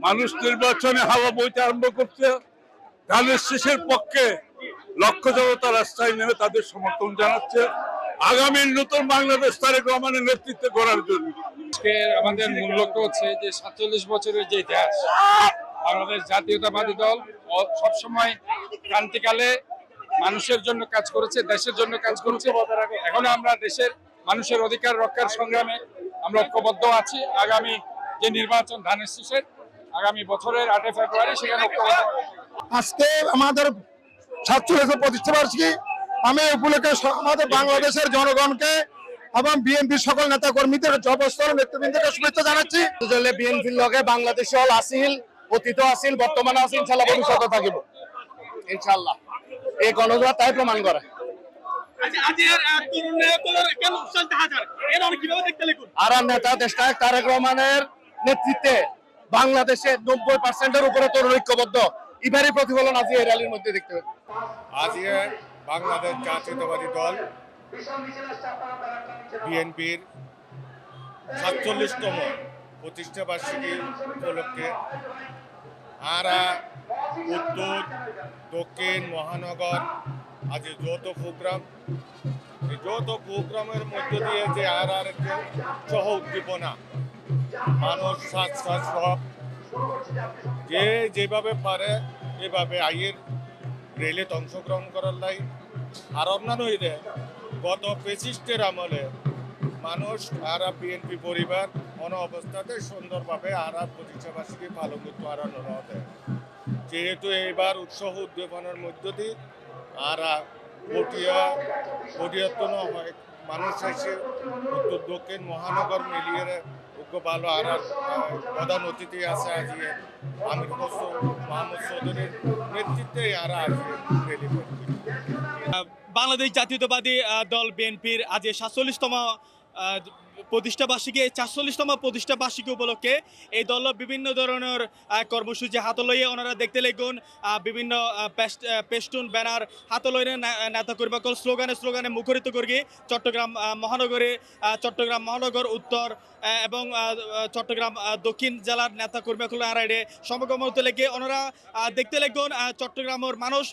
মানুষ নির্বাচনে হাওয়া বইতে আরম্ভ করছে। ধানের শীষের পক্ষে লক্ষ জনতা রাস্তায় নেমে তাদের সমর্থন জানাচ্ছে আগামী নতুন বাংলাদেশ তারেক রহমানের নেতৃত্বে গড়ার জন্য। আজকে আমাদের মূল লক্ষ্য হচ্ছে যে 47 বছরের যে ইতিহাস, বাংলাদেশ জাতীয়তাবাদী দল সবসময় ক্রান্তিকালে মানুষের জন্য কাজ করেছে, দেশের জন্য কাজ করেছে। এখন আমরা দেশের মানুষের অধিকার রক্ষার সংগ্রামে আমরা ঐক্যবদ্ধ আছি। আগামী যে নির্বাচন ধানের শীষের আগামী বছরের 8 ফেব্রুয়ারি সেখানে ঐক্যবদ্ধ। আজকে আমাদের 47 প্রতিষ্ঠাবার্ষিকী, আমি উপলক্ষে আমাদের বাংলাদেশের জনগণকে এবং বিএনপির সকল নেতা কর্মীদের জবস্থল নেতৃবৃন্দকে শুভেচ্ছা জানাচ্ছি। বিএনপির লগে বাংলাদেশ হল আসিল, অতীত আসিল, বর্তমানে আসিল, ইনশাল্লাহ ভবিষ্যতে থাকিব ইনশাল্লাহ। এই গণজোয়ার তাই প্রমাণ করে। আর নেতা দেশটা তারেক রহমানের নেতৃত্বে বাংলাদেশের 90% উপরে তরুণ ঐক্যবদ্ধ। এবারই প্রতিফলন আজ এই র্যালির মধ্যে দেখতে পাচ্ছি। আজকে বাংলাদেশ জাতীয়তাবাদী দল বিএনপির 47তম প্রতিষ্ঠা বার্ষিকী উপলক্ষে আরা, উত্তর, দক্ষিণ, মহানগর আজ যৌথ প্রোগ্রাম। এই যৌথ প্রোগ্রামের মধ্য দিয়ে যে আর সহ উদ্দীপনা, মানুষ সব যে যেভাবে পারে এভাবে আইয়ের রেলে অংশগ্রহণ করার লাই। আর অন্যান্য গত ফ্যাসিস্টের আমলে মানুষ আরা বিএনপি পরিবার কোনো অবস্থাতে সুন্দরভাবে আরা প্রতিষ্ঠাবার্ষিকী পালন করতে হারানো হতে, যেহেতু এইবার উৎসাহ উদ্দীপনার মধ্য দিয়ে আরা পটিয়াত্তন হয় মানুষ এসে উত্তর দক্ষিণ মহানগর মিলিয়ে ভালো। আর প্রধান অতিথি আছে আজকে আমির হোসেন মাহমুদ চৌধুরীর নেতৃত্বে আর রেলি করছি। বাংলাদেশ জাতীয়তাবাদী দল বিএনপির আজ 47তম প্রতিষ্ঠা বার্ষিকী, 44তম প্রতিষ্ঠা বার্ষিকী উপলক্ষে এই দল বিভিন্ন ধরনের কর্মসূচি হাতে লইয়ে ওনারা দেখতে লেগুন। বিভিন্ন পেস্টুন ব্যানার হাতে লইয়ে নেতা কর্মীকল স্লোগানে মুখরিত করি চট্টগ্রাম মহানগরে, চট্টগ্রাম মহানগর উত্তর এবং চট্টগ্রাম দক্ষিণ জেলার নেতা কর্মীকল আড়াইডে সমাগম হতে লেগে ওনারা দেখতে লেগুন। চট্টগ্রামের মানুষ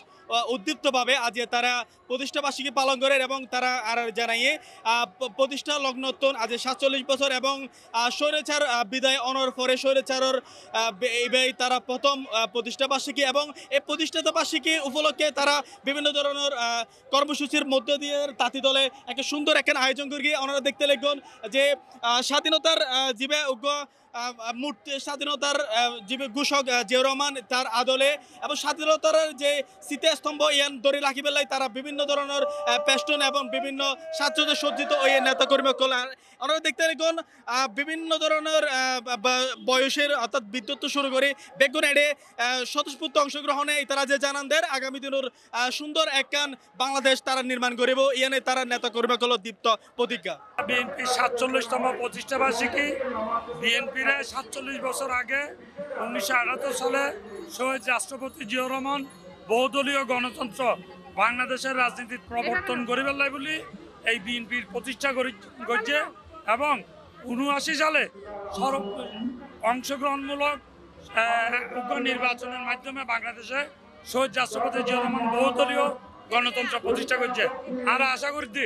উদ্দীপ্তভাবে আজ তারা প্রতিষ্ঠা বার্ষিকী পালন করেন এবং তারা আর জানাইয়ে প্রতিষ্ঠা লগ্নতন আজ 47 বছর এবং স্বৈরাচার বিদায় অনর পরে স্বৈরাচারের তারা প্রথম প্রতিষ্ঠা বার্ষিকী এবং এই প্রতিষ্ঠা বার্ষিকী উপলক্ষে তারা বিভিন্ন ধরনের কর্মসূচির মধ্য দিয়ে তাঁতি দলে একটা সুন্দর একটা আয়োজন করি। ওনারা দেখতে লাগবেন যে স্বাধীনতার জীবে স্বাধীনতার জীবে ঘোষক জিয়াউর রহমান তার আদলে এবং স্বাধীনতার যে স্মৃতিস্তম্ভ ইয়ান ধরে রাখি বেলায় তারা বিভিন্ন ধরনের পেস্টন এবং বিভিন্ন সাজসজ্জা সজ্জিত ওই নেতাকর্মী ওনারা দেখতে দেখুন বিভিন্ন ধরনের বয়সের অর্থাৎ বিদ্যুৎ শুরু করে বেগুন এডে স্বতঃস্ফূর্ত অংশগ্রহণে তারা যে জানান দেয় আগামী দিনের সুন্দর একখান বাংলাদেশ তারা নির্মাণ করিব ইয়ানে তারা নেতাকর্মী দীপ্ত প্রতিজ্ঞা। বিএনপির 47তম প্রতিষ্ঠা বার্ষিকী। বিএনপির 47 বছর আগে 1978 সালে শহীদ রাষ্ট্রপতি জিয়াউর রহমান বহুদলীয় গণতন্ত্র বাংলাদেশের রাজনীতির প্রবর্তন করিবার লাই বলি এই বিএনপির প্রতিষ্ঠা করছে এবং 79 সালে অংশগ্রহণমূলক নির্বাচনের মাধ্যমে বাংলাদেশে শহীদ রাষ্ট্রপতি জিয়াউর রহমান বহুদলীয় গণতন্ত্র প্রতিষ্ঠা করছে। আর আশা করছি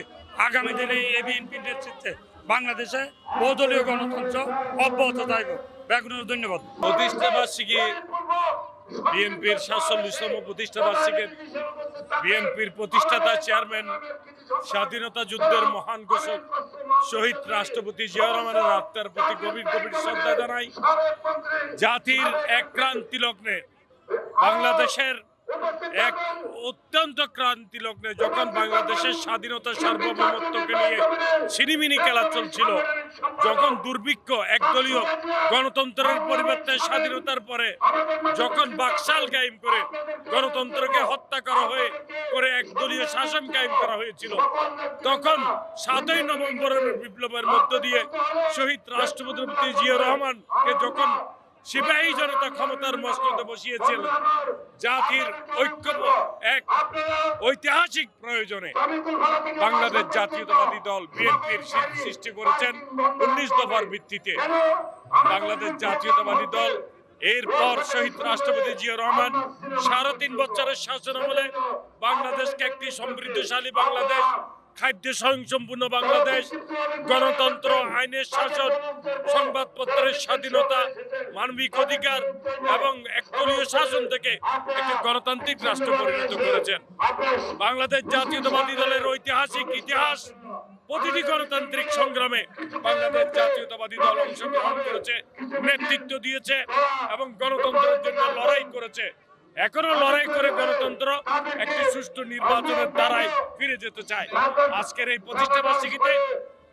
আগামী দিনে এই বিএনপির নেতৃত্বে বাংলাদেশে বহুদলীয় গণতন্ত্র অব্যাহত থাকবে। ধন্যবাদ। প্রতিষ্ঠা বার্ষিকী বিএনপির 47তম প্রতিষ্ঠা বার্ষিকী বিএনপির প্রতিষ্ঠাতা চেয়ারম্যান স্বাধীনতা যুদ্ধের মহান ঘোষক শহীদ রাষ্ট্রপতি জিয়াউর রহমানের আত্মার প্রতি গভীর শ্রদ্ধা জানাই। জাতির এক ক্রান্তি লগ্নে বাংলাদেশের এক অত্যন্ত ক্রান্তি লগ্নে যখন বাংলাদেশের স্বাধীনতা সার্বভৌমত্বকে নিয়ে ছিনিমিনি খেলা চলছিল, যখন দুর্ভিক্ষ একদলীয় গণতন্ত্রের পরিবর্তে স্বাধীনতার পরে যখন বাকশাল কায়েম করে গণতন্ত্রকে হত্যা করা করে একদলীয় শাসন কায়েম করা হয়েছিল, তখন 7ই নভেম্বরের বিপ্লবের মধ্য দিয়ে শহীদ রাষ্ট্রপতি জিয়াউর রহমানকে যখন সিপাহী জনতা ক্ষমতার মস্তকে বসিয়েছিল, জাতির ঐক্য এক ঐতিহাসিক প্রয়োজনে বাংলাদেশ জাতীয়তাবাদী দল বিএনপির সৃষ্টি করেছেন 19 দফার ভিত্তিতে। বাংলাদেশ জাতীয়তাবাদী দল এরপর শহীদ রাষ্ট্রপতি জিয়া রহমান 3.5 বছরের শাসন আমলে বাংলাদেশকে একটি সমৃদ্ধশালী বাংলাদেশ, খাদ্য স্বয়ংসম্পূর্ণ বাংলাদেশ, গণতন্ত্র, আইনের শাসন, সংবাদপত্রের স্বাধীনতা, মানবিক অধিকার এবং একদলীয় শাসন থেকে একটি গণতান্ত্রিক রাষ্ট্র পরিণত করেছেন। বাংলাদেশ জাতীয়তাবাদী দলের ঐতিহাসিক ইতিহাস, প্রতিটি গণতান্ত্রিক সংগ্রামে বাংলাদেশ জাতীয়তাবাদী দল অংশগ্রহণ করেছে, নেতৃত্ব দিয়েছে এবং গণতন্ত্রের জন্য লড়াই করেছে। এখনো লড়াই করে গণতন্ত্র একটি সুষ্ঠু নির্বাচনের দ্বারাই ফিরে যেতে চায়। আজকের এই প্রতিষ্ঠা বার্ষিকীতে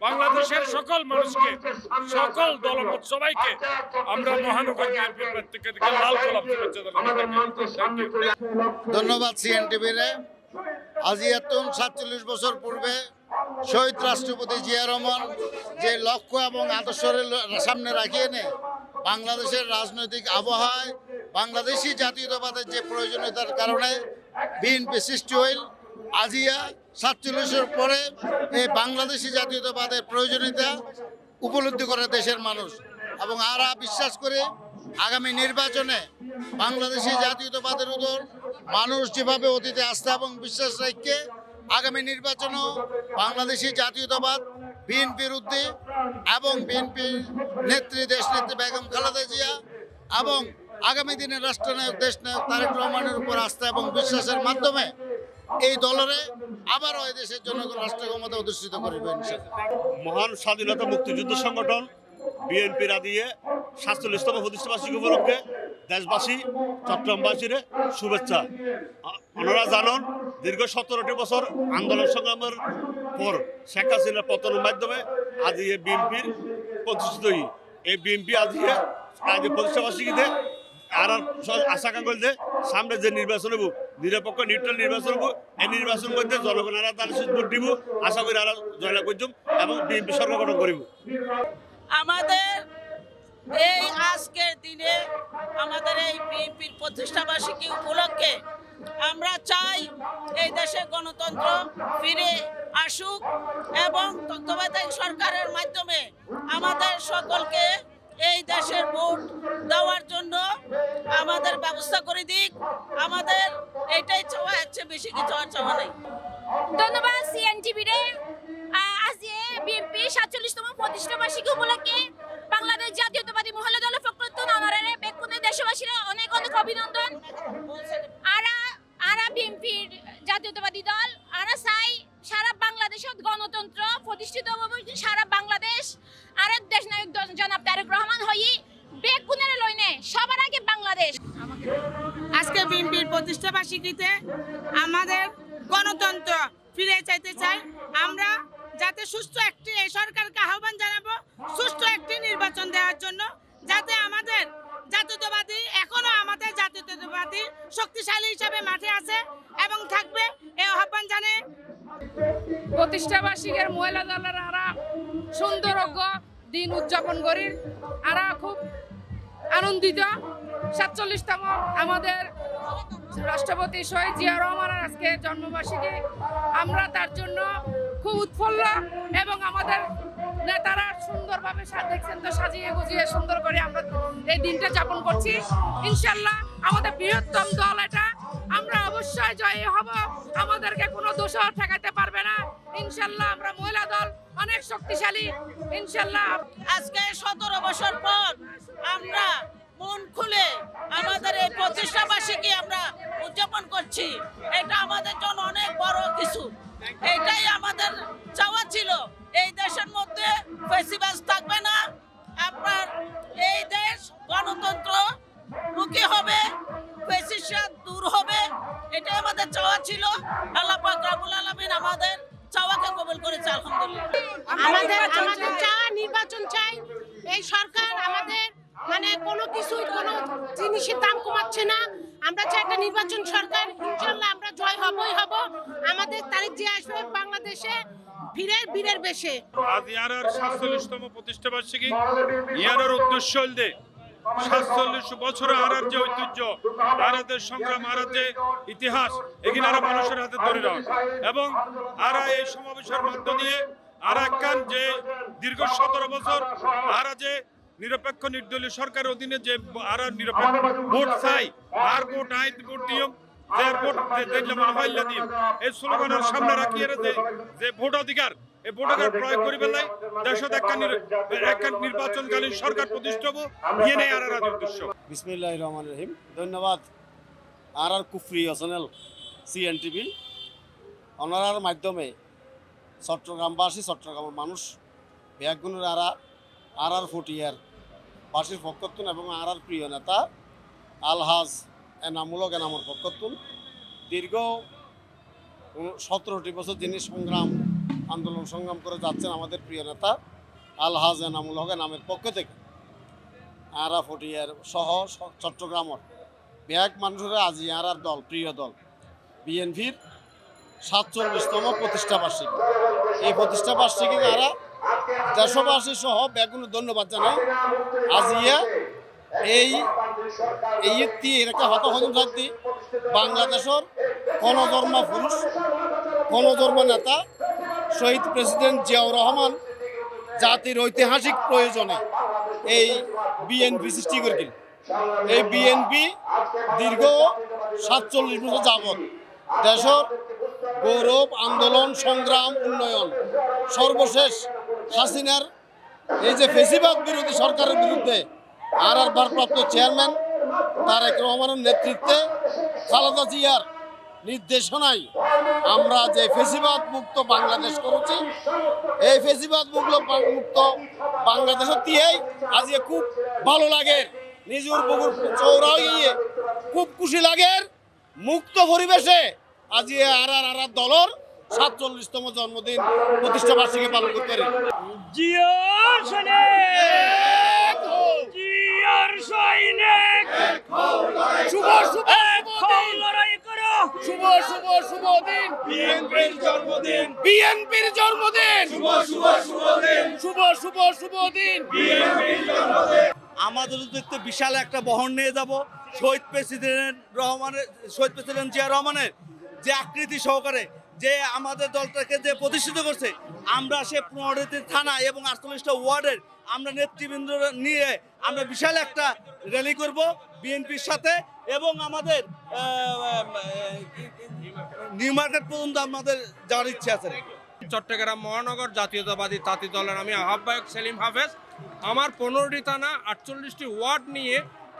বাংলাদেশের সকল মানুষকে, সকল দলমত সবাইকে আমরা মহানগর বিএনপির প্রত্যেক থেকে লাল গোলাপ শুভেচ্ছা জানাই। ধন্যবাদ সিএনটিভিরে। আজি এতন 47 বছর পূর্বে শহীদ রাষ্ট্রপতি জিয়া রহমান যে লক্ষ্য এবং আদর্শের সামনে রাখিয়ে নে বাংলাদেশের রাজনৈতিক আবহাওয়ায় বাংলাদেশি জাতীয়তাবাদের যে প্রয়োজনীয়তার কারণে বিএনপি সৃষ্টি হইল। আজিয়া 47 পরে এই বাংলাদেশি জাতীয়তাবাদের প্রয়োজনীয়তা উপলব্ধি করে দেশের মানুষ, এবং আরা বিশ্বাস করে আগামী নির্বাচনে বাংলাদেশি জাতীয়তাবাদের উপর মানুষ যেভাবে অতীতে আস্থা এবং বিশ্বাস রেখে আগামী নির্বাচনেও বাংলাদেশি জাতীয়তাবাদ বিএনপির উদ্যোগ এবং বিএনপির নেত্রী দেশনেত্রী বেগম খালেদা জিয়া এবং আগামী দিনের রাষ্ট্রনায়ক দেশনায়ক তারেক রহমানের উপর আস্থা এবং বিশ্বাসের মাধ্যমে এই দলরে আবারও এই দেশের জনগণ রাষ্ট্র ক্ষমতা অধিষ্ঠিত করিবেন। মহান স্বাধীনতা মুক্তিযুদ্ধ সংগঠন বিএনপির আদিয়ে 47তম প্রতিষ্ঠাবার্ষিকী উপলক্ষে দেশবাসী, চট্টগ্রামবাসীর শুভেচ্ছা। আপনারা জানেন, দীর্ঘ 17টি বছর আন্দোলন সংগ্রামের পর শেখ হাসিনার পতনের মাধ্যমে আজ বিএনপির প্রতিষ্ঠিত। এই বিএনপি আজ প্রতিষ্ঠাবার্ষিকীতে আর আশাকাঙ্ক্ষীতে সামনে যে নির্বাচন হব, নিরপেক্ষ নিউট্রাল নির্বাচন হব, এই নির্বাচনের মধ্যে জনগণ আর তার ভোট দিব, আশা করি আর জয়লাভ করছুম এবং বিএনপি সরকার গঠন করিব। আমাদের এই আজকের দিনে আমাদের এই বিএনপির প্রতিষ্ঠাবার্ষিকী উপলক্ষে আমরা চাই এই দেশে গণতন্ত্র ফিরে আসুক এবং তত্ত্বাবধায়ক সরকারের মাধ্যমে আমাদের সকলকে এই দেশের ভোট দেওয়ার জন্য আমাদের ব্যবস্থা করে দিক। আমাদের এটাই চাওয়া, হচ্ছে বেশি কিছু আর চাওয়া নেই। ধন্যবাদ সিএনটিভিরে। আজ বিএনপি 47তম প্রতিষ্ঠাবার্ষিকী উপলক্ষে বাংলাদেশ জাতীয়তাবাদী মহিলা দলের পক্ষ থেকে বেকুনের দেশবাসীরা অনেক অনেক অভিনন্দন। আরা বিএনপির জাতীয়তাবাদী দল আরা চাই সারা বাংলাদেশত গণতন্ত্র প্রতিষ্ঠিত হবে, সারা বাংলাদেশ আর দেশ নায়ক জনাব তারেক রহমান হই বেকুনের লইনে সবার আগে বাংলাদেশ। আজকে বিএনপির প্রতিষ্ঠাবার্ষিকীতে আমাদের গণতন্ত্র ফিরে চাইতে চাই। আমরা যাতে সুষ্ঠু একটি এই সরকারকে আহ্বান জানাবো সুষ্ঠু একটি নির্বাচন দেওয়ার জন্য, যাতে আমাদের জাতীয়তাবাদী এখনো আমাদের জাতীয়তাবাদী শক্তিশালী হিসাবে মাঠে আছে এবং থাকবে, এই আহ্বান জানে। প্রতিষ্ঠাবার্ষিকীর মহিলা দলের আরা সুন্দর দিন উদযাপন করি, আরা খুব আনন্দিত। 47তম আমাদের রাষ্ট্রপতি শহীদ জিয়া রহমানের আজকে জন্মবার্ষিকী, আমরা তার জন্য খুব উৎফুল্ল এবং আমাদের নেতারা সুন্দরভাবে দেখছেন তো সাজিয়ে গুজিয়ে সুন্দর করে আমরা এই দিনটা যাপন করছি। ইনশাল্লাহ আমাদের বৃহত্তম দল এটা, আমরা অবশ্যই জয়ী হব, আমাদেরকে কোনো দোষ ঠেকাতে পারবে না। ইনশাল্লাহ আমরা মহিলা দল অনেক শক্তিশালী ইনশাল্লাহ। আজকে 17 বছর পর আমরা মন খুলে আমাদের এই প্রতিষ্ঠাবার্ষিকী আমরা উদযাপন করছি। এটা আমাদের জন্য অনেক বড় কিছু। এটাই আমাদের চাওয়া ছিল, এই দেশের মধ্যে ফ্যাসিবাদ থাকবে না, আপনার এই দেশ গণতন্ত্র মুখী হবে, ফ্যাসিবাদ দূর হবে, এটাই আমাদের চাওয়া ছিল। আল্লাহ পাক রব্বুল আলামিন আমাদের চাওয়াকে কবুল করেছে, আলহামদুলিল্লাহ। আমাদের চাওয়া নির্বাচন চাই। এই সরকার আমাদের কোনো কিছুই কোনো জিনিসের দাম কমাচ্ছে না। আমরা চাই একটা নির্বাচন সরকার, ইনশাআল্লাহ আমরা জয় হবই হব। আমাদের তারিখ যে আসবে বাংলাদেশে বীরের বেশে। আজ ইয়ারার 47তম প্রতিষ্ঠাবার্ষিকী, ইয়ারার উদ্দেশ্য হলদে 47 বছরে আরার যে ঐতিহ্য, আরাদের সংগ্রাম, আরার যে ইতিহাস, এখানে আরা মানুষের হাতে ধরে দেওয়া এবং আরা এই সমাবেশের মধ্য দিয়ে আরা কান যে দীর্ঘ 17 বছর আরা যে নিরপেক্ষ নির্দলীয় সরকারের অধীনে যে আর নিরপেক্ষ ভোট চাই আর ভোট আইন ভোট নিয়ম যে ভোট দেখলে মনে হয় দিন এই স্লোগানের সামনে রাখি যে ভোট অধিকার এই ভোট অধিকার প্রয়োগ করি বেলায় দেশত একটা নির্বাচনকালীন সরকার প্রতিষ্ঠা হবো ইয়ে নেই আর উদ্দেশ্য। বিসমিল্লাহির রহমানির রহিম। ধন্যবাদ আর কুফরি চ্যানেল CNTV ওনার মাধ্যমে চট্টগ্রামবাসী চট্টগ্রামের মানুষ ব্যাগুনের আর ফটিয়ার বাসীর পক্ষতুন এবং আর প্রিয় নেতা আলহাজ এনামুর পক্ষতুন দীর্ঘ 17টি বছর যিনি আন্দোলন সংগ্রাম করে যাচ্ছেন আমাদের প্রিয় নেতা আলহাজ এনামুল হক নামের পক্ষ থেকে আরা ফটিয়ার সহ চট্টগ্রামের ব্যাগ মানুষের আজি আর দল প্রিয় দল বিএনপির 47তম প্রতিষ্ঠা বার্ষিকী। এই প্রতিষ্ঠা বার্ষিকী আরা দেশবাসী সহ ব্যাগুলো ধন্যবাদ জানাই আজিয়া এই একটা হত হজম থাকতি বাংলাদেশের গণধর্ম পুরুষ গণধর্ম নেতা শহীদ প্রেসিডেন্ট জিয়াউর রহমান জাতির ঐতিহাসিক প্রয়োজনে এই বিএনপি সৃষ্টি করেছিল। এই বিএনপি দীর্ঘ 47 বছর যাবৎ দেশের গৌরব আন্দোলন সংগ্রাম উন্নয়ন সর্বশেষ হাসিনার এই যে ফেসিবাদ বিরোধী সরকারের বিরুদ্ধে আর ভারপ্রাপ্ত চেয়ারম্যান তারেক রহমানের নেতৃত্বে খালেদা জিয়ার নির্দেশনায় আমরা যে ফেসিবাদ মুক্ত বাংলাদেশ করেছি এই ফেসিবাদ মুক্ত বাংলাদেশের দিয়েই আজকে খুব ভালো লাগে নিজের পুকুর চৌরাও গিয়ে খুব খুশি লাগে মুক্ত পরিবেশে আজকে আর দলের 47তম জন্মদিন প্রতিষ্ঠা বার্ষিকী পালন করতে পারি। বিএনপির জন্মদিন শুভ দিন। আমাদের উদ্যোগে বিশাল একটা বহন নিয়ে যাব শহীদ প্রেসিডেন্ট জিয়া রহমানের যে আকৃতি সহকারে যে আমাদের দলটাকে যে প্রতিষ্ঠিত করছে আমরা সে 15টি থানা এবং 48টা ওয়ার্ডের আমরা নেতৃবৃন্দ নিয়ে আমরা বিশাল একটা র্যালি করব বিএনপির সাথে এবং আমাদের নিউ মার্কেট পর্যন্ত আমাদের যাওয়ার ইচ্ছা আছে। চট্টগ্রাম মহানগর জাতীয়তাবাদী তাঁতি দলের আমি আহ্বায়ক সেলিম হাফেজ। আমার 15টি থানা 48টি ওয়ার্ড নিয়ে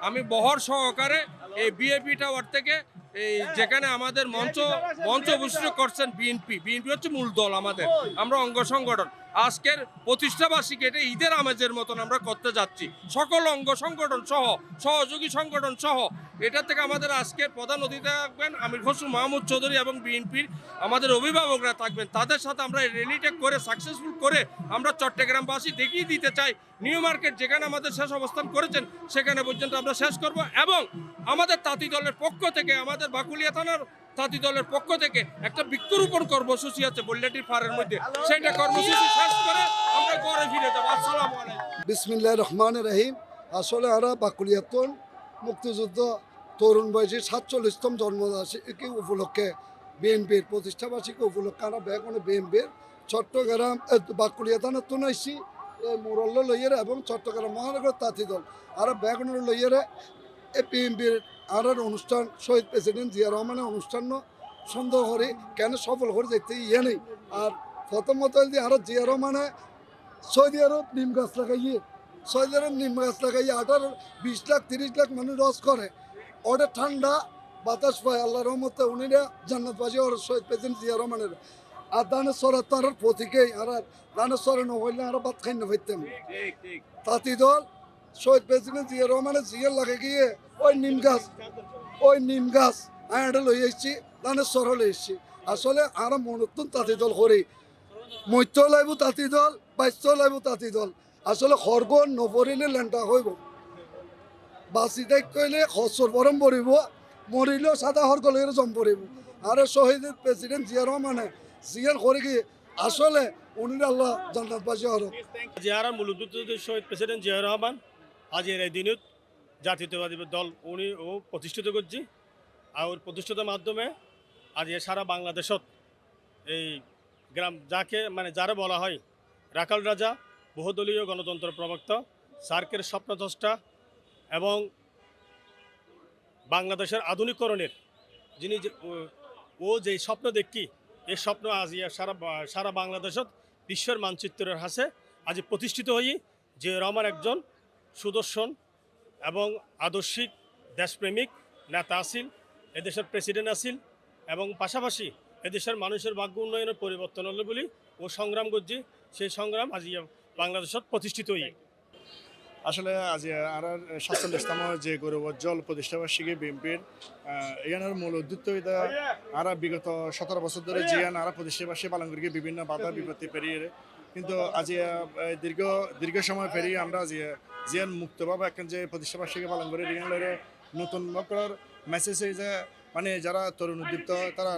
আমি বহর সহকারে এই বিএপি টাওয়ার থেকে এই যেখানে আমাদের মঞ্চ বসে করছেন বিএনপি হচ্ছে মূল দল আমাদের, আমরা অঙ্গ সংগঠন। আজকের প্রতিষ্ঠা বার্ষিকী এটা ঈদের আমেজের মতন আমরা করতে যাচ্ছি সকল অঙ্গ সংগঠন সহ সহযোগী সংগঠন সহ। এটা থেকে আমাদের আজকের প্রধান অতিথি থাকবেন আমির খসরু মাহমুদ চৌধুরী এবং বিএনপির আমাদের অভিভাবকরা থাকবেন। তাদের সাথে আমরা র্যালিটা করে সাকসেসফুল করে আমরা চট্টগ্রামবাসী দেখিয়ে দিতে চাই নিউ মার্কেট যেখানে আমাদের শেষ অবস্থান করেছেন সেখানে পর্যন্ত আমরা শেষ করব। এবং আমাদের তাঁতি দলের পক্ষ থেকে আমাদের বাকুলিয়া থানার তাঁতি দলের পক্ষ থেকে একটা বৃক্ষরোপণ কর্মসূচি আছে বল্লাটির পাড়ের মধ্যে, সেটা কর্মসূচি শেষ করে আমরা ঘরে ফিরে যাবো। আসসালামু আলাইকুম। বিসমিল্লাহির রহমানির রহিম। আসলে আমরা বাকুলিয়াতন মুক্তিযুদ্ধ তরুণ বয়সী 47তম জন্মবার্ষিকী উপলক্ষে বিএনপির প্রতিষ্ঠা বার্ষিকী উপলক্ষে আমরা বেগুনে বিএনপির চট্টগ্রাম বাকুলিয়া থানার তো নইছি মুরল্ল লইয়ের এবং চট্টগ্রাম মহানগর তাঁতি দল আর বেগুনের লইয়ের বিএনপির আর অনুষ্ঠান শহীদ প্রেসিডেন্ট জিয়া রহমানের অনুষ্ঠান সুন্দর করে কেন সফল করে যেতে ইয়ে নেই। আর প্রথমত আরো জিয়া রহমানে সৌদি আরব নিম গাছ লাগাইয়ে 18-20 লাখ 30 লাখ মানুষ রস করে ওটা ঠান্ডা বাতাস পায় আল্লাহ রহমতে উনিরা জান্নাতবাসী ওর শহীদ প্রেসিডেন্ট জিয়া রহমানের। আর দানের সরা তার প্রতীকেই আর দানের সরে নহইলে আর ভাত খাই না পাইতাম। তাঁতি দল শহীদ প্রেসিডেন্ট জিয়া রহমানের জিয়ার লাগে গিয়ে ওই নিম গাছ আয়াটা লই এসছি দানের সর লই এসছি। আসলে আর মনতুন তাঁতি দল করি মৈত্য লাইব তাঁতি দল বাইশ্য লাইব তাঁতি দল। আসলে খড়গ নপরিলে লেন্টা হইব বাঁচি দেখ কইলে হসর বরম পড়িব মরিলেও সাদা হরগ লইলে জম পড়িব। আর শহীদ প্রেসিডেন্ট জিয়া রহমানে জিয়ার করে গিয়ে আসলে উনি আল্লাহ জান্নাতবাসী হর। জিয়ার মূল উদ্যোক্তা শহীদ প্রেসিডেন্ট জিয়া রহমান আজের এই দিনত জাতীয়তাবাদী দল উনি প্রতিষ্ঠিত করছি। আর প্রতিষ্ঠিতের মাধ্যমে আজ সারা বাংলাদেশত এই গ্রাম যাকে যারা বলা হয় রাখাল রাজা বহুদলীয় গণতন্ত্র প্রবক্তা সার্কের স্বপ্নদ্রষ্টা এবং বাংলাদেশের আধুনিকরণের যিনি ও যে স্বপ্ন দেখি এই স্বপ্ন আজ সারা বাংলাদেশত বিশ্বের মানচিত্রের হাসে আজ প্রতিষ্ঠিত হই। জিয়া রহমান একজন সুদর্শন এবং আদর্শিক দেশপ্রেমিক নেতা আসিল, এদেশের প্রেসিডেন্ট আসিল এবং পাশাপাশি এদেশের মানুষের ভাগ্য উন্নয়নের পরিবর্তন হলে বলি ও সংগ্রাম করছি। সেই সংগ্রাম আজ বাংলাদেশত প্রতিষ্ঠিত হই। আসলে আজ আর 47তম যে গৌরবোজ্জ্বল প্রতিষ্ঠাবার্ষিকী বিএনপির এখানের মূল উদ্দেশ্য এটা আর বিগত 17 বছর ধরে জিয়ান আর প্রতিষ্ঠাবার্ষিকী পালন করি বিভিন্ন বাধা বিপত্তি পেরিয়ে, কিন্তু আজ দীর্ঘ সময় পেরিয়ে আমরা জিয়ান মুক্তভাবে এখন যে প্রতিষ্ঠাবার্ষিকী পালন করি এখানে নতুন মকর মেসেজ যে মানে যারা তরুণ উদ্দীপ্ত তারা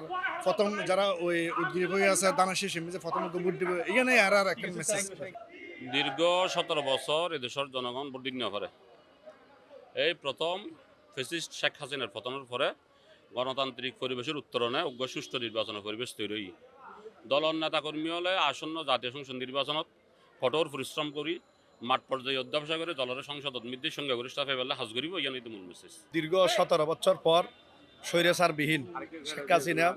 প্রথম যারা ওই উদ্গ্রীব হয়ে আছে দানা শেষ যে প্রথমত ভোট দিব এখানে আর একটা মেসেজ। দীর্ঘ 17 বছর এদেশের জনগণ ভোট দিন করে এই প্রথম ফ্যাসিস্ট শেখ হাসিনার পতনের পরে গণতান্ত্রিক পরিবেশের উত্তরণে অজ্ঞ সুষ্ঠু নির্বাচনের পরিবেশ তৈরি। দলের নেতাকর্মী হলে আসন্ন জাতীয় সংসদ নির্বাচনত কঠোর পরিশ্রম করি মাঠ পর্যায়ে অধ্যাবসা করে দলের সংসদ মিত্রের সঙ্গে গরিষ্ঠ ফেলে হাজ করিব ইয়ানি মূল মেসেজ। দীর্ঘ 17 বছর পর স্বৈরাচারবিহীন শেখ হাসিনা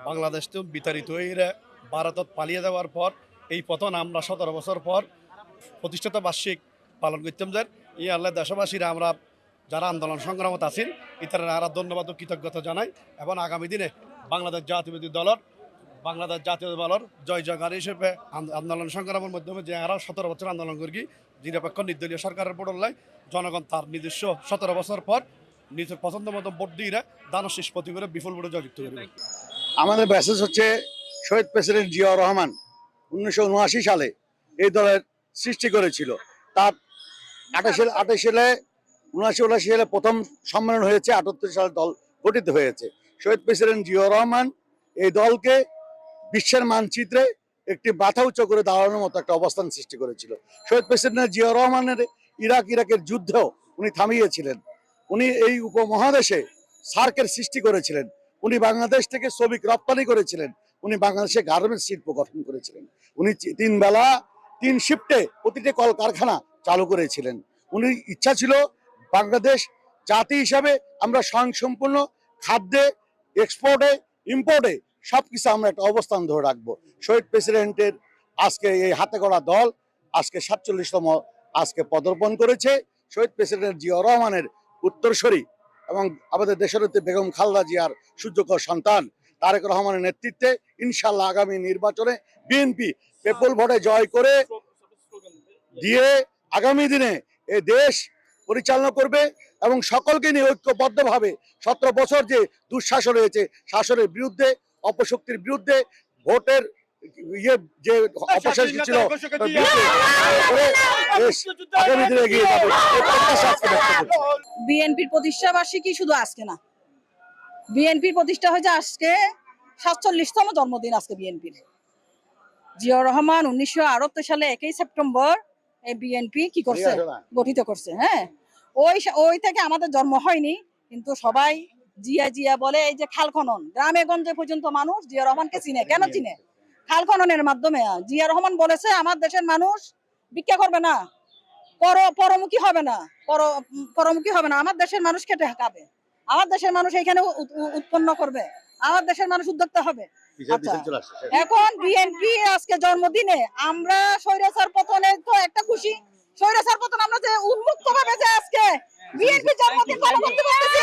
বাংলাদেশ তো বিতাড়িত হয়ে ভারতত পালিয়ে যাওয়ার পর এই পতন আমরা 17 বছর পর প্রতিষ্ঠিত বার্ষিক পালন করতাম। যে এই আল্লাহ দেশবাসীরা আমরা যারা আন্দোলন সংগ্রামত আছেন ইতারা আর ধন্যবাদ ও কৃতজ্ঞতা জানাই এবং আগামী দিনে বাংলাদেশ জাতীয়বাদী দলের জয় জয়গান হিসেবে আন্দোলন সংগ্রামের মাধ্যমে যে আরও 17 বছর আন্দোলন করি নিরপেক্ষ নির্দলীয় সরকারের পড়লাই জনগণ তার নিজস্ব 17 বছর পর নিজের পছন্দ মতো ভোট দিয়ে দানব নিষ্পত্তি করে বিপুল ভোটে জয়যুক্ত করবে। আমাদের মেসেজ হচ্ছে শহীদ প্রেসিডেন্ট জিয়া রহমান 1979 সালে এই দলের সৃষ্টি করেছিল। তার 1979 সালে প্রথম সম্মেলন হয়েছে, 78 সালে দল গঠিত হয়েছে। শহীদ প্রেসিডেন্ট জিয়া রহমান এই দলকে বিশ্বের মানচিত্রে একটি মাথা উচ্চ করে দাঁড়ানোর মতো একটা অবস্থান সৃষ্টি করেছিল। শহীদ প্রেসিডেন্ট জিয়া রহমানের ইরাকের যুদ্ধেও উনি থামিয়েছিলেন। উনি এই উপমহাদেশে সার্কের সৃষ্টি করেছিলেন। উনি বাংলাদেশ থেকে শ্রমিক রপ্তানি করেছিলেন। উনি বাংলাদেশে গার্মেন্টস শিল্প গঠন করেছিলেন। উনি 3 বেলা 3 শিফটে প্রতিটি কলকারখানা চালু করেছিলেন। উনি ইচ্ছা ছিল বাংলাদেশ জাতি হিসাবে আমরা স্বয়ংসম্পূর্ণ খাদ্যে, এক্সপোর্টে, ইম্পোর্টে সবকিছু আমরা একটা অবস্থান ধরে রাখবো। শহীদ প্রেসিডেন্টের আজকে এই হাতে গড়া দল আজকে 47তম আজকে পদার্পণ করেছে। শহীদ প্রেসিডেন্ট জিয়া রহমানের উত্তরসূরি এবং আমাদের দেশনেত্রী বেগম খালেদা জিয়ার সূর্যকর সন্তান তারেক রহমানের নেতৃত্বে ইনশাল্লাহ আগামী নির্বাচনে বিএনপি বিপুল ভোটে জয় করে দিয়ে আগামী দিনে এই দেশ পরিচালনা করবে এবং সকলকে নিয়ে ঐক্যবদ্ধভাবে 17 বছর যে দুঃশাসন হয়েছে শাসনের বিরুদ্ধে, অপশক্তির বিরুদ্ধে, ভোটের যে অপশক্তি ছিল আগামী দিনে এগিয়ে যাবে। বিএনপির প্রতিষ্ঠা বার্ষিকী শুধু আজকে না, বিএনপির প্রতিষ্ঠা হয়েছে আজকে 47তম জন্মদিন আজকে বিএনপির। জিয়া রহমান 1978 সালে 1 সেপ্টেম্বর এই বিএনপি কি করছে, গঠিত করছে। হ্যাঁ, ওই থেকে আমাদের জন্ম হয়নি, কিন্তু সবাই জিয়া জিয়া বলে। এই যে খাল খনন, গ্রামে গঞ্জে পর্যন্ত মানুষ জিয়া রহমানকে চিনে। কেন চিনে? খাল খননের মাধ্যমে। জিয়া রহমান বলেছে আমার দেশের মানুষ ভিক্ষা করবে না, পরমুখী হবে না, পরমুখী হবে না, আমার দেশের মানুষ খেটে খাবে, আমার দেশের মানুষ এখানে উৎপন্ন করবে, আমার দেশের মানুষ উদ্যোক্তা হবে। আচ্ছা, এখন বিএনপি আজকে জন্মদিনে আমরা স্বৈরাচার পতনের তো একটা খুশি, স্বৈরাচার পতন আমরা যে উন্মুক্ত ভাবে যে আজকে বিএনপি জন্মদিন পালন করতে পারতেছি।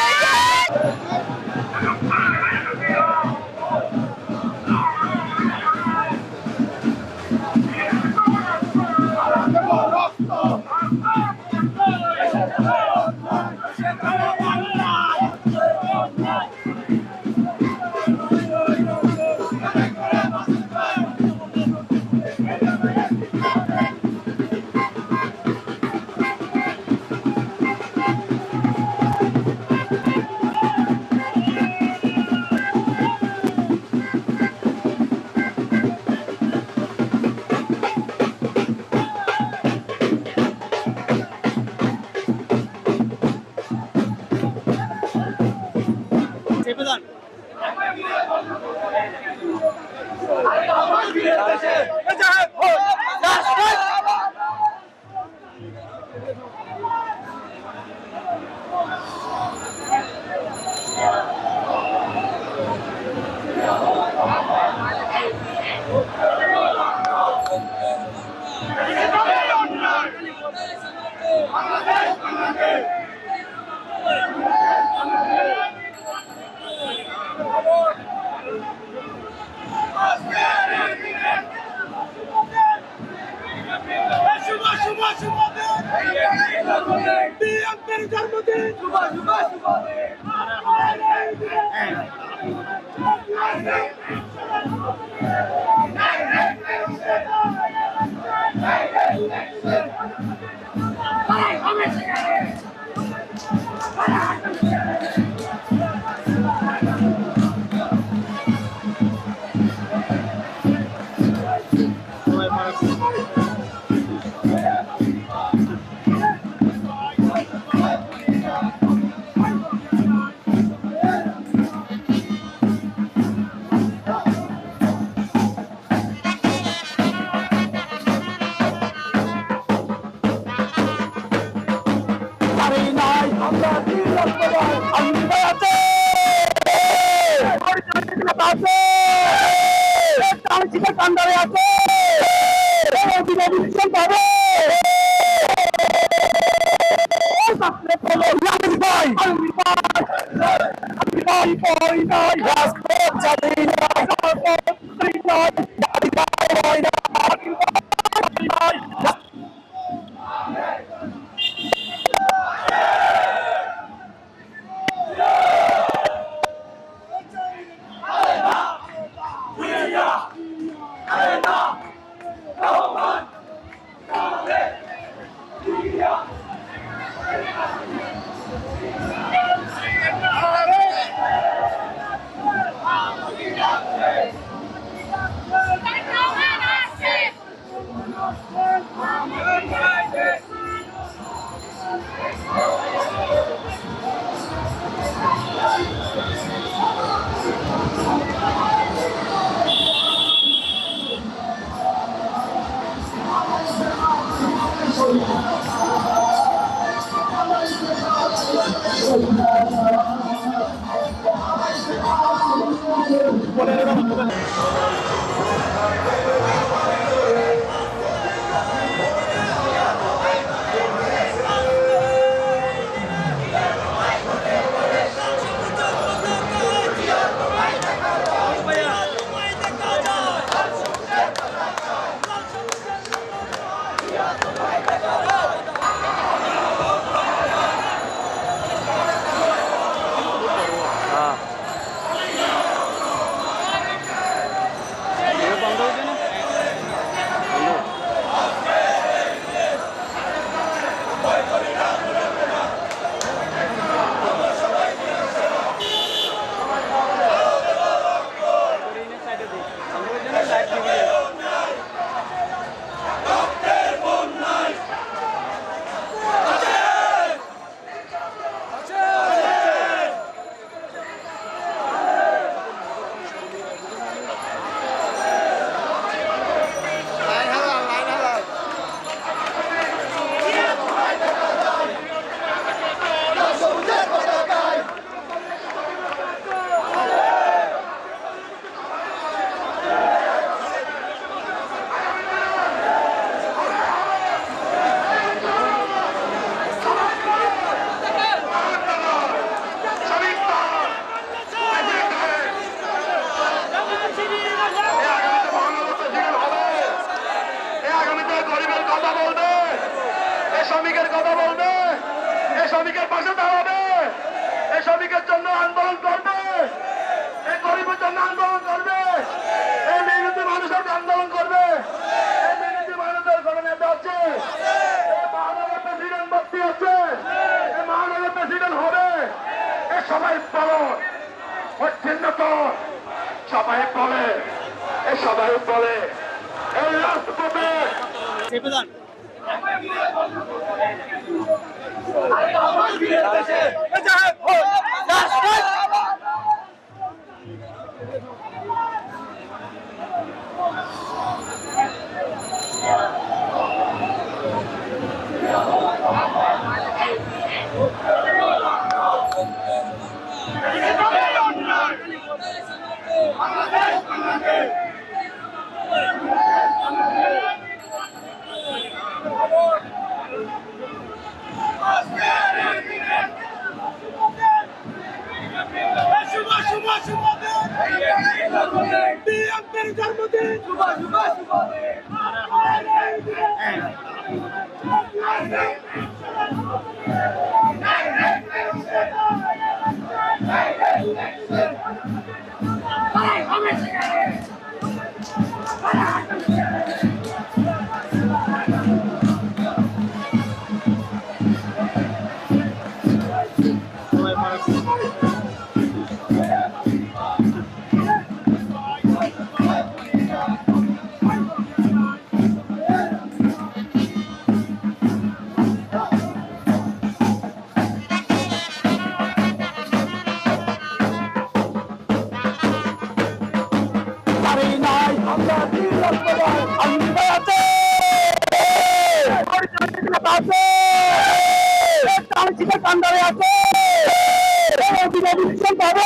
কান্ডারে আছে বিনোদন পাবে রাজপথ জাতি শ্রমিকের কথা বলবে, এই শ্রমিকের পাশে দাঁড়াবে, এই শ্রমিকের জন্য আন্দোলন করবে, এই গরিবের জন্য আন্দোলন করবে, এই মেহনতি মানুষের আন্দোলন করবে, এই মেহনতি মানুষের কোনো নেতা আছে, এই মহানগর প্রেসিডেন্ট ভর্তি আছে, এই মহানগর প্রেসিডেন্ট হবে, এই সবাই বলো অচ্ছিন্নতর, সবাই বলে, এই সবাই বলে এই রাষ্ট্রপতি কান্ডারে আছে বিনোদন পাবে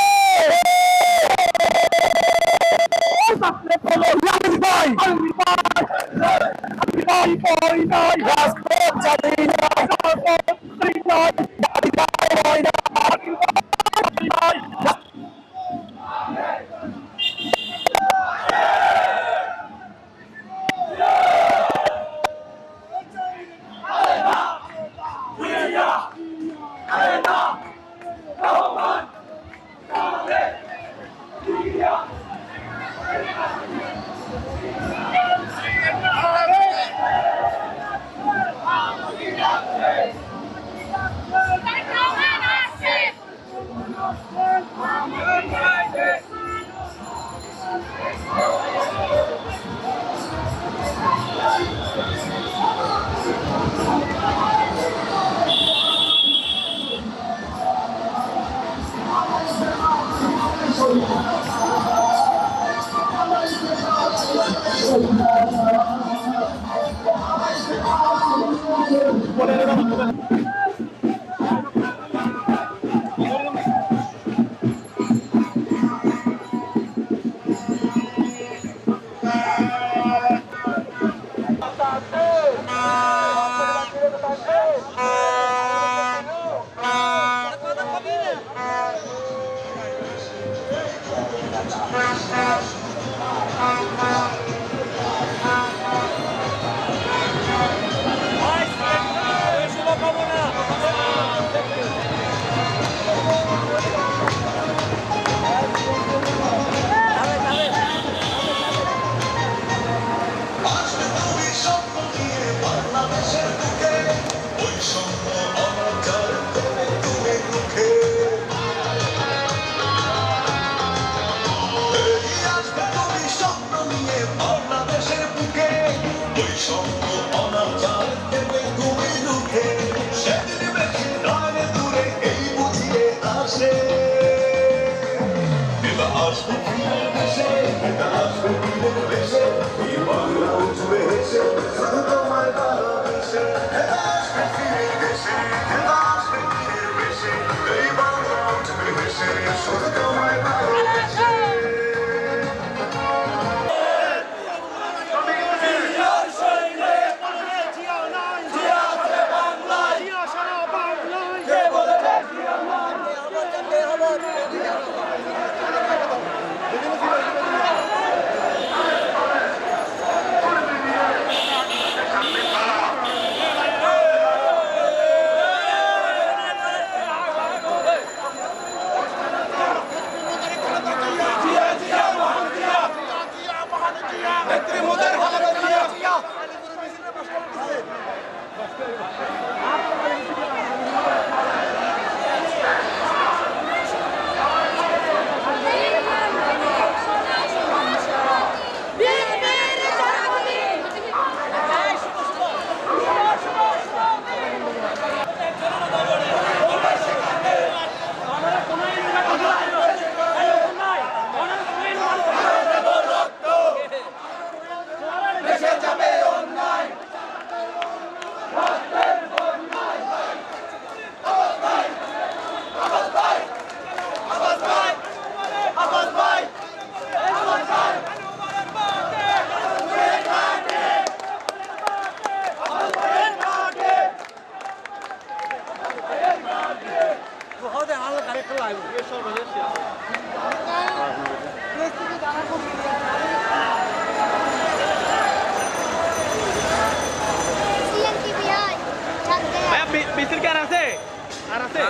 মিছিল কি আর আছে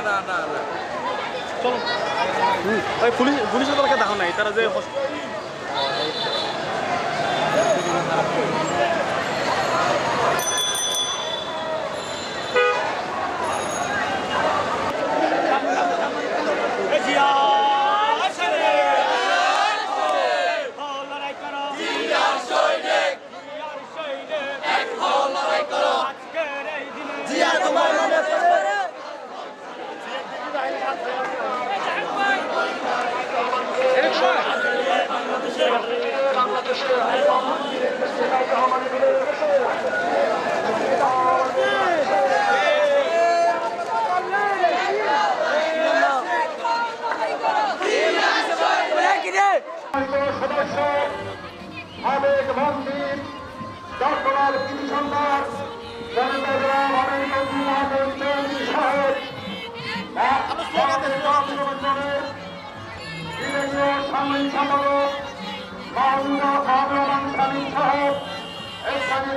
না চলো ওই পুলিশের দলকে দেখো নাই তারা যে সদস্য মন্দির চট্টগ্রাম কৃষি সম্রাট চট্টগ্রাম সাহেব সাময়িক সম্পাদক মাহমুদা রহমান সামিম সাহেব এখানে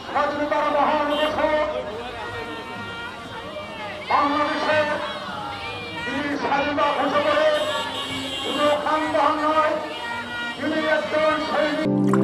স্বাধীনতার মহান ঘোষক বাংলাদেশে তিনি স্বাধীনতা ঘোষণা করে শুধু খান নয় তিনি একজন সৈনিক